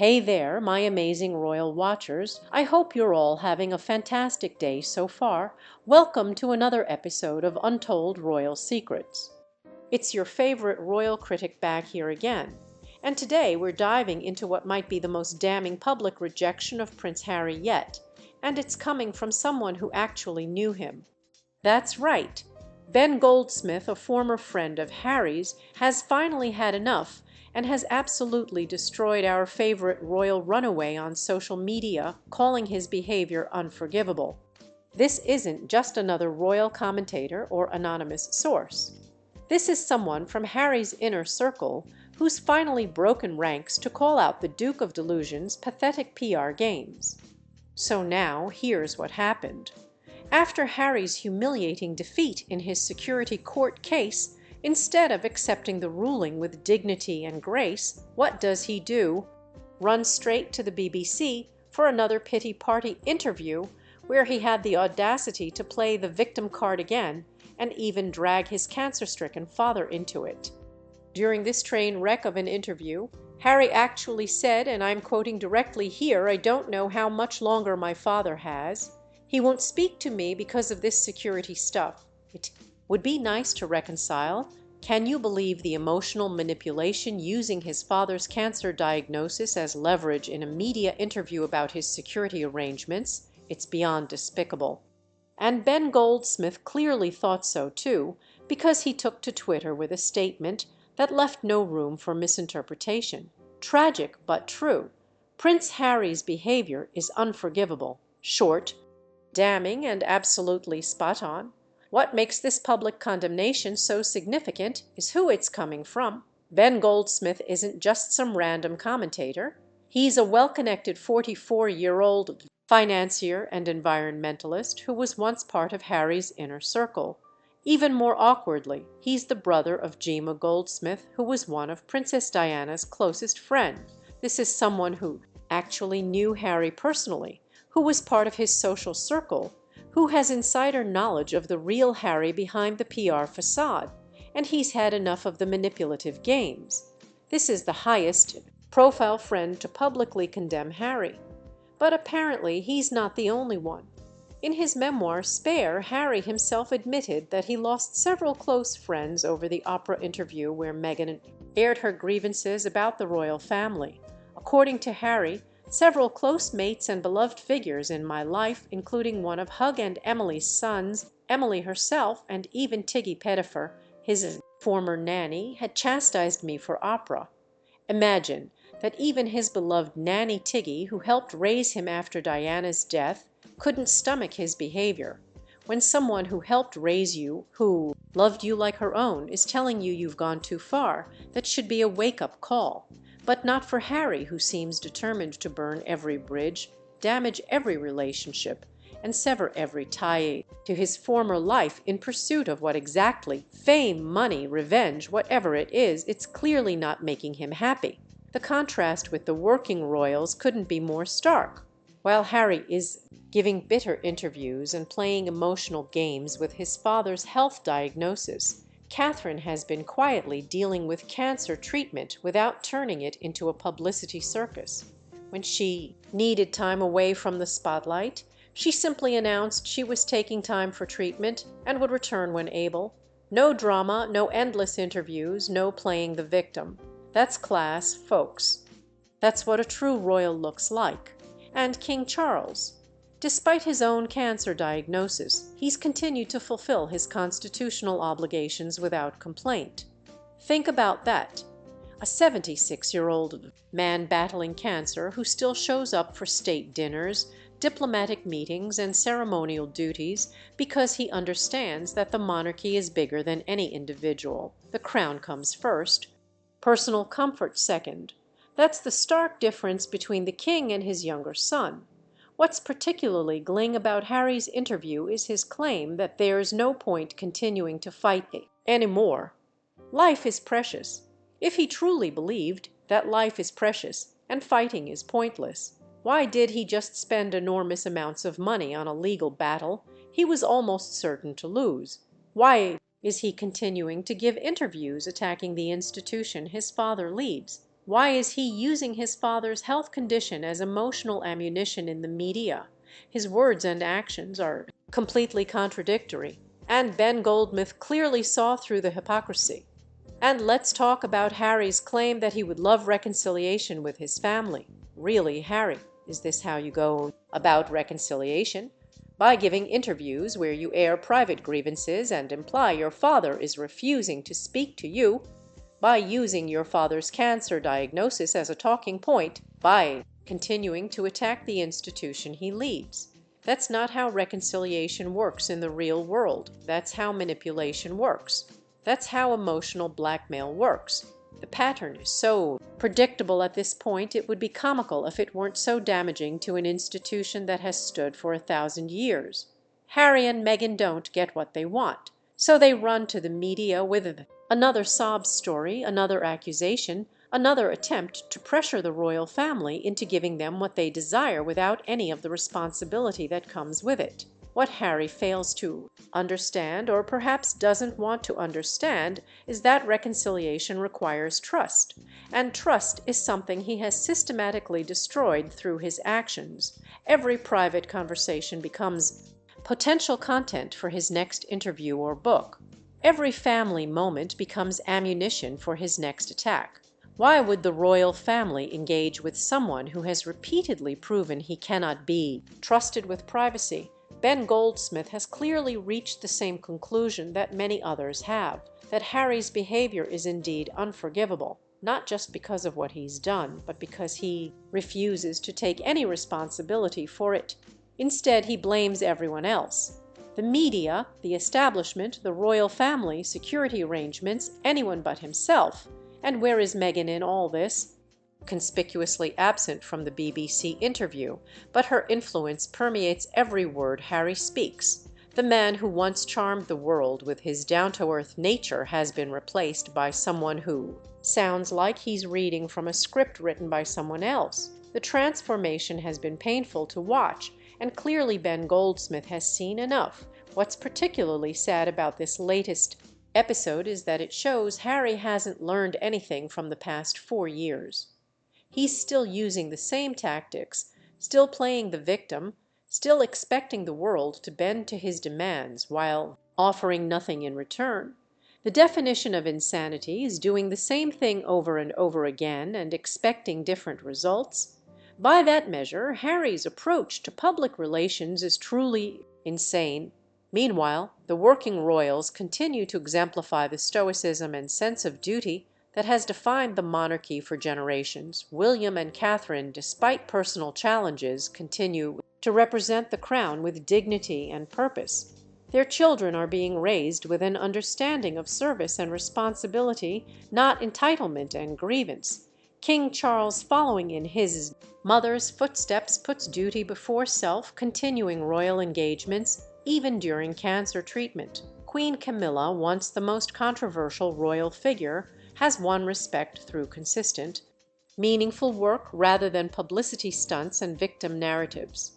Hey there, my amazing royal watchers. I hope you're all having a fantastic day so far. Welcome to another episode of Untold Royal Secrets. It's your favorite royal critic back here again. And today we're diving into what might be the most damning public rejection of Prince Harry yet. And it's coming from someone who actually knew him. That's right. Ben Goldsmith, a former friend of Harry's, has finally had enough and has absolutely destroyed our favorite royal runaway on social media, calling his behavior unforgivable. This isn't just another royal commentator or anonymous source. This is someone from Harry's inner circle who's finally broken ranks to call out the Duke of Delusion's pathetic PR games. So now, here's what happened. After Harry's humiliating defeat in his security court case, instead of accepting the ruling with dignity and grace, what does he do? Run straight to the BBC for another pity party interview where he had the audacity to play the victim card again and even drag his cancer-stricken father into it. During this train wreck of an interview, Harry actually said, and I'm quoting directly here, "I don't know how much longer my father has. He won't speak to me because of this security stuff. It would be nice to reconcile. Can you believe the emotional manipulation using his father's cancer diagnosis as leverage in a media interview about his security arrangements? It's beyond despicable." And Ben Goldsmith clearly thought so too, because he took to Twitter with a statement that left no room for misinterpretation. Tragic but true. Prince Harry's behavior is unforgivable. Short, damning, and absolutely spot on. What makes this public condemnation so significant is who it's coming from. Ben Goldsmith isn't just some random commentator. He's a well-connected 44-year-old financier and environmentalist who was once part of Harry's inner circle. Even more awkwardly, he's the brother of Gemma Goldsmith, who was one of Princess Diana's closest friends. This is someone who actually knew Harry personally, who was part of his social circle, who has insider knowledge of the real Harry behind the PR facade, and he's had enough of the manipulative games. This is the highest profile friend to publicly condemn Harry. But apparently he's not the only one. In his memoir, Spare, Harry himself admitted that he lost several close friends over the opera interview where Meghan aired her grievances about the royal family. According to Harry, several close mates and beloved figures in my life, including one of Hug and Emily's sons, Emily herself, and even Tiggy Pettifer, his former nanny, had chastised me for opera. Imagine that even his beloved nanny Tiggy, who helped raise him after Diana's death, couldn't stomach his behavior. When someone who helped raise you, who loved you like her own, is telling you you've gone too far, that should be a wake-up call. But not for Harry, who seems determined to burn every bridge, damage every relationship, and sever every tie to his former life in pursuit of what exactly? Fame, money, revenge, whatever it is, it's clearly not making him happy. The contrast with the working royals couldn't be more stark. While Harry is giving bitter interviews and playing emotional games with his father's health diagnosis, Catherine has been quietly dealing with cancer treatment without turning it into a publicity circus. When she needed time away from the spotlight, she simply announced she was taking time for treatment and would return when able. No drama, no endless interviews, no playing the victim. That's class, folks. That's what a true royal looks like. And King Charles, despite his own cancer diagnosis, he's continued to fulfill his constitutional obligations without complaint. Think about that. A 76-year-old man battling cancer who still shows up for state dinners, diplomatic meetings, and ceremonial duties because he understands that the monarchy is bigger than any individual. The crown comes first, personal comfort second. That's the stark difference between the king and his younger son. What's particularly gling about Harry's interview is his claim that there's no point continuing to fight anymore. Life is precious. If he truly believed that life is precious and fighting is pointless, why did he just spend enormous amounts of money on a legal battle he was almost certain to lose? Why is he continuing to give interviews attacking the institution his father leads? Why is he using his father's health condition as emotional ammunition in the media? His words and actions are completely contradictory, and Ben Goldsmith clearly saw through the hypocrisy. And let's talk about Harry's claim that he would love reconciliation with his family. Really, Harry, is this how you go about reconciliation? By giving interviews where you air private grievances and imply your father is refusing to speak to you, by using your father's cancer diagnosis as a talking point, by continuing to attack the institution he leads. That's not how reconciliation works in the real world. That's how manipulation works. That's how emotional blackmail works. The pattern is so predictable at this point it would be comical if it weren't so damaging to an institution that has stood for 1,000 years. Harry and Meghan don't get what they want, so they run to the media with another sob story, another accusation, another attempt to pressure the royal family into giving them what they desire without any of the responsibility that comes with it. What Harry fails to understand, or perhaps doesn't want to understand, is that reconciliation requires trust, and trust is something he has systematically destroyed through his actions. Every private conversation becomes potential content for his next interview or book. Every family moment becomes ammunition for his next attack. Why would the royal family engage with someone who has repeatedly proven he cannot be trusted with privacy? Ben Goldsmith has clearly reached the same conclusion that many others have, that Harry's behavior is indeed unforgivable, not just because of what he's done, but because he refuses to take any responsibility for it. Instead, he blames everyone else. The media, the establishment, the royal family, security arrangements, anyone but himself. And where is Meghan in all this? Conspicuously absent from the BBC interview, but her influence permeates every word Harry speaks. The man who once charmed the world with his down-to-earth nature has been replaced by someone who sounds like he's reading from a script written by someone else. The transformation has been painful to watch, and clearly Ben Goldsmith has seen enough. What's particularly sad about this latest episode is that it shows Harry hasn't learned anything from the past 4 years. He's still using the same tactics, still playing the victim, still expecting the world to bend to his demands while offering nothing in return. The definition of insanity is doing the same thing over and over again and expecting different results. By that measure, Harry's approach to public relations is truly insane. Meanwhile, the working royals continue to exemplify the stoicism and sense of duty that has defined the monarchy for generations. William and Catherine, despite personal challenges, continue to represent the crown with dignity and purpose. Their children are being raised with an understanding of service and responsibility, not entitlement and grievance. King Charles, following in his mother's footsteps, puts duty before self, continuing royal engagements even during cancer treatment. Queen Camilla, once the most controversial royal figure, has won respect through consistent, meaningful work rather than publicity stunts and victim narratives.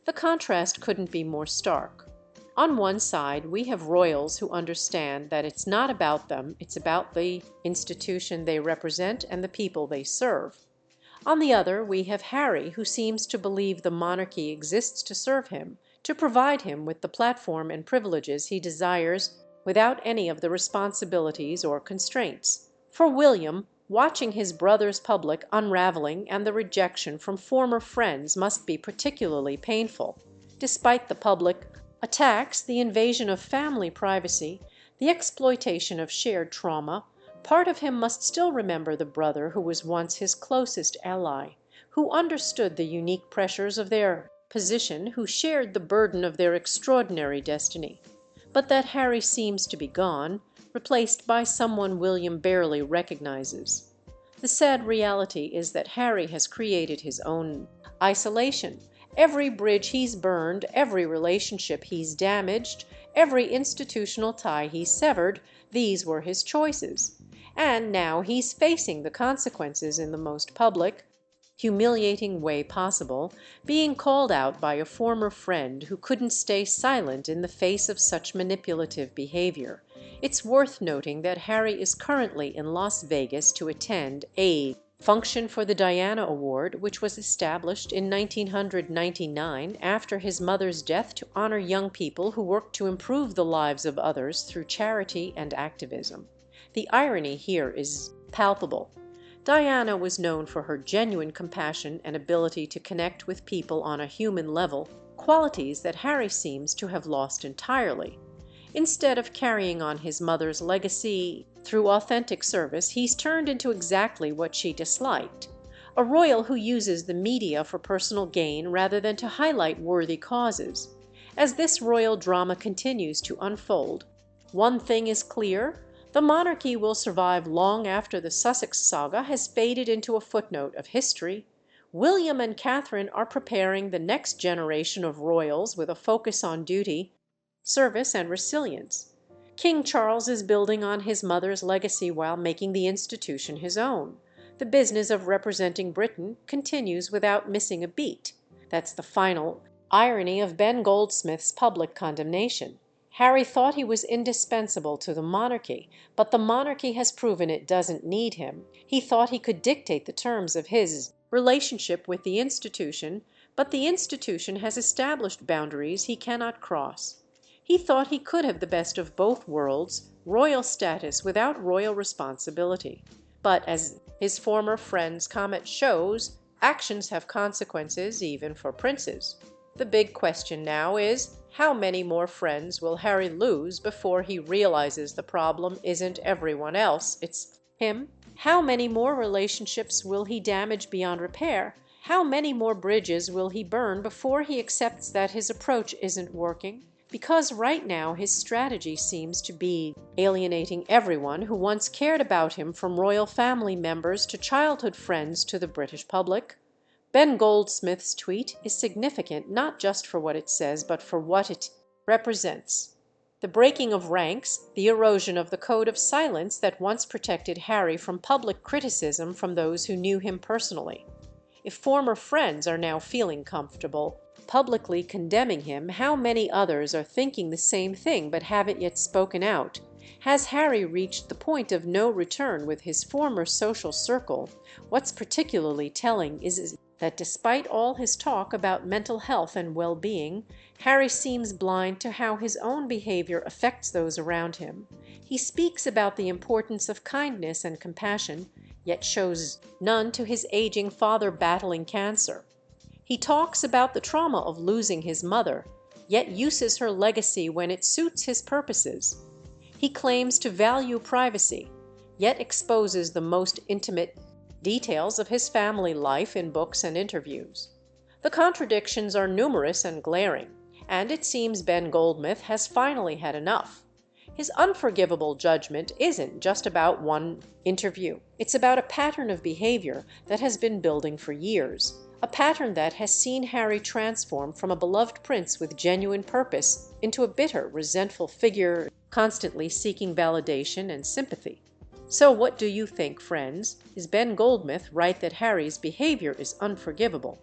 The contrast couldn't be more stark. On one side, we have royals who understand that it's not about them, it's about the institution they represent and the people they serve. On the other, we have Harry, who seems to believe the monarchy exists to serve him, to provide him with the platform and privileges he desires without any of the responsibilities or constraints. For William, watching his brother's public unraveling and the rejection from former friends must be particularly painful. Despite the public attacks, the invasion of family privacy, the exploitation of shared trauma, part of him must still remember the brother who was once his closest ally, who understood the unique pressures of their position, who shared the burden of their extraordinary destiny. But that Harry seems to be gone, replaced by someone William barely recognizes. The sad reality is that Harry has created his own isolation. Every bridge he's burned, every relationship he's damaged, every institutional tie he's severed, these were his choices. And now he's facing the consequences in the most public, humiliating way possible, being called out by a former friend who couldn't stay silent in the face of such manipulative behavior. It's worth noting that Harry is currently in Las Vegas to attend a function for the Diana Award, which was established in 1999 after his mother's death to honor young people who work to improve the lives of others through charity and activism. The irony here is palpable. Diana was known for her genuine compassion and ability to connect with people on a human level, qualities that Harry seems to have lost entirely. Instead of carrying on his mother's legacy through authentic service, he's turned into exactly what she disliked: a royal who uses the media for personal gain rather than to highlight worthy causes. As this royal drama continues to unfold, one thing is clear: the monarchy will survive long after the Sussex saga has faded into a footnote of history. William and Catherine are preparing the next generation of royals with a focus on duty, service, and resilience. King Charles is building on his mother's legacy while making the institution his own. The business of representing Britain continues without missing a beat. That's the final irony of Ben Goldsmith's public condemnation. Harry thought he was indispensable to the monarchy, but the monarchy has proven it doesn't need him. He thought he could dictate the terms of his relationship with the institution, but the institution has established boundaries he cannot cross. He thought he could have the best of both worlds, royal status without royal responsibility. But as his former friend's comment shows, actions have consequences even for princes. The big question now is, how many more friends will Harry lose before he realizes the problem isn't everyone else, it's him? How many more relationships will he damage beyond repair? How many more bridges will he burn before he accepts that his approach isn't working? Because right now his strategy seems to be alienating everyone who once cared about him, from royal family members to childhood friends to the British public. Ben Goldsmith's tweet is significant not just for what it says, but for what it represents. The breaking of ranks, the erosion of the code of silence that once protected Harry from public criticism from those who knew him personally. If former friends are now feeling comfortable publicly condemning him, how many others are thinking the same thing but haven't yet spoken out? Has Harry reached the point of no return with his former social circle? What's particularly telling is that despite all his talk about mental health and well-being, Harry seems blind to how his own behavior affects those around him. He speaks about the importance of kindness and compassion, yet shows none to his aging father battling cancer. He talks about the trauma of losing his mother, yet uses her legacy when it suits his purposes. He claims to value privacy, yet exposes the most intimate details of his family life in books and interviews. The contradictions are numerous and glaring, and it seems Ben Goldsmith has finally had enough. His unforgivable judgment isn't just about one interview. It's about a pattern of behavior that has been building for years, a pattern that has seen Harry transform from a beloved prince with genuine purpose into a bitter, resentful figure constantly seeking validation and sympathy. So what do you think, friends? Is Ben Goldsmith right that Harry's behavior is unforgivable?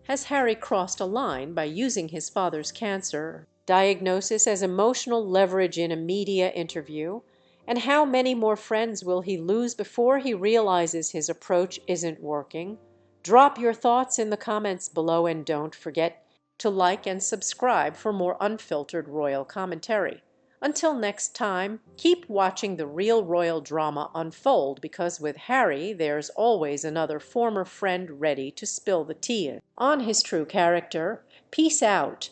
Has Harry crossed a line by using his father's cancer diagnosis as emotional leverage in a media interview? And how many more friends will he lose before he realizes his approach isn't working? Drop your thoughts in the comments below, and don't forget to like and subscribe for more unfiltered royal commentary. Until next time, keep watching the real royal drama unfold, because with Harry, there's always another former friend ready to spill the tea on his true character. Peace out.